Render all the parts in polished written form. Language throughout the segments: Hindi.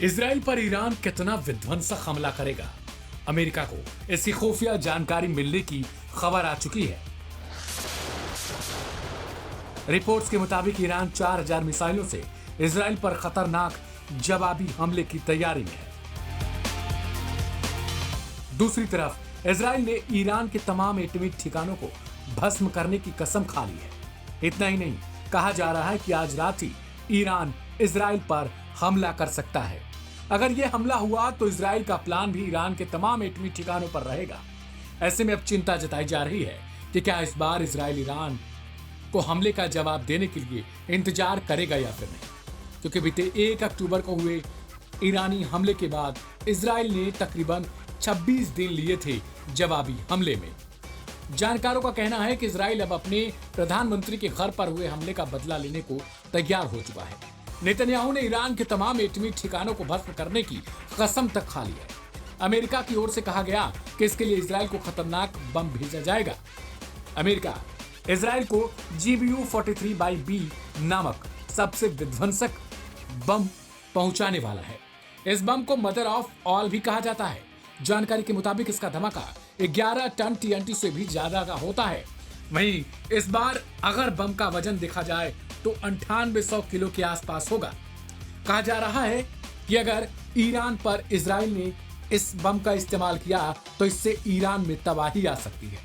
इजराइल पर ईरान कितना विध्वंसक हमला करेगा? अमेरिका को इसकी खुफिया जानकारी मिलने की खबर आ चुकी है। रिपोर्ट्स के मुताबिक ईरान 4000 मिसाइलों से इजराइल पर खतरनाक जवाबी हमले की तैयारी में है। दूसरी तरफ इजराइल ने ईरान के तमाम एटमी ठिकानों को भस्म करने की कसम खा ली है। इतना ही नहीं, कहा जा रहा है कि आज रात ही ईरान इजराइल पर हमला कर सकता है। अगर यह हमला हुआ तो इजराइल का प्लान भी ईरान के तमाम एटमी ठिकानों पर रहेगा। ऐसे में अब चिंता जताई जा रही है कि क्या इस बार इजराइल ईरान को हमले का जवाब देने के लिए इंतजार करेगा या फिर नहीं, क्योंकि बीते 1 अक्टूबर को हुए ईरानी हमले के बाद इजराइल ने तकरीबन 26 दिन लिए थे जवाबी हमले में। जानकारों का कहना है कि इजराइल अब अपने प्रधानमंत्री के घर पर हुए हमले का बदला लेने को तैयार हो चुका है। नेतन्याहू ने ईरान के तमाम एटमी ठिकानों को भस्म करने की कसम तक खा ली है। अमेरिका की ओर से कहा गया कि इसके लिए इजराइल को खतरनाक बम भेजा जाएगा। अमेरिका इजराइल को GBU-43B नामक सबसे विध्वंसक बम पहुंचाने वाला है। इस बम को मदर ऑफ ऑल भी कहा जाता है। जानकारी के मुताबिक इसका धमाका 11 टन TNT से भी ज्यादा का होता है। वहीं इस बार अगर बम का वजन देखा जाए तो 9800 किलो के आसपास होगा। कहा जा रहा है कि अगर ईरान पर इजराइल ने इस बम का इस्तेमाल किया तो इससे ईरान में तबाही आ सकती है।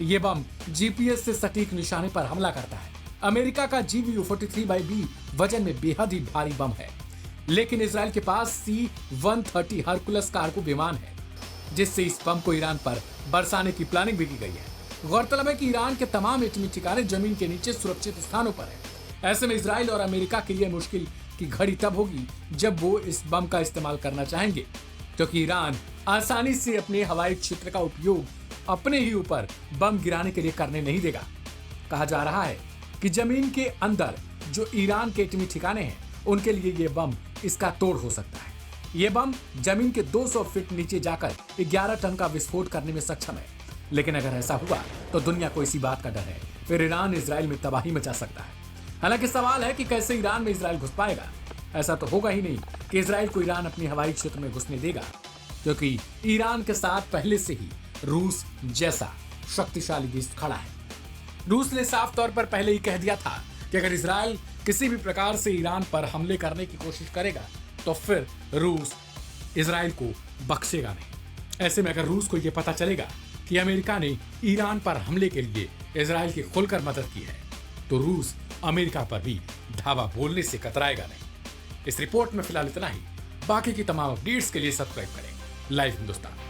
यह बम GPS से सटीक निशाने पर हमला करता है। अमेरिका का GBU-43B वजन में बेहद ही भारी बम है, लेकिन इजराइल के पास C-130 हरकुलस कार्गो विमान है, जिससे इस बम को ईरान पर बरसाने की प्लानिंग भी की गई है। गौरतलब है कि ईरान के तमाम एटमी ठिकाने जमीन के नीचे सुरक्षित स्थानों पर है। ऐसे में इजराइल और अमेरिका के लिए मुश्किल की घड़ी तब होगी जब वो इस बम का इस्तेमाल करना चाहेंगे, क्योंकि ईरान आसानी से अपने हवाई क्षेत्र का उपयोग अपने ही ऊपर बम गिराने के लिए करने नहीं देगा। कहा जा रहा है कि जमीन के अंदर जो ईरान के एटमी ठिकाने हैं उनके लिए ये बम इसका तोड़ हो सकता है। ये बम जमीन के 200 फीट नीचे जाकर 11 टन का विस्फोट करने में सक्षम है। लेकिन अगर ऐसा हुआ तो दुनिया को इसी बात का डर है, फिर ईरान इजराइल में तबाही मचा सकता है। हालांकि सवाल है कि कैसे ईरान में इजराइल घुस पाएगा। ऐसा तो होगा ही नहीं कि इजराइल को ईरान अपने हवाई क्षेत्र में घुसने देगा, क्योंकि ईरान के साथ पहले से ही रूस जैसा शक्तिशाली देश खड़ा है। रूस ने साफ तौर पर पहले ही कह दिया था कि अगर इजराइल किसी भी प्रकार से ईरान पर हमले करने की कोशिश करेगा तो फिर रूस इजराइल को बख्शेगा नहीं। ऐसे में अगर रूस को यह पता चलेगा कि अमेरिका ने ईरान पर हमले के लिए इजराइल की खुलकर मदद की है तो रूस अमेरिका पर भी धावा बोलने से कतराएगा नहीं। इस रिपोर्ट में फिलहाल इतना ही। बाकी की तमाम अपडेट्स के लिए सब्सक्राइब करें लाइव हिंदुस्तान।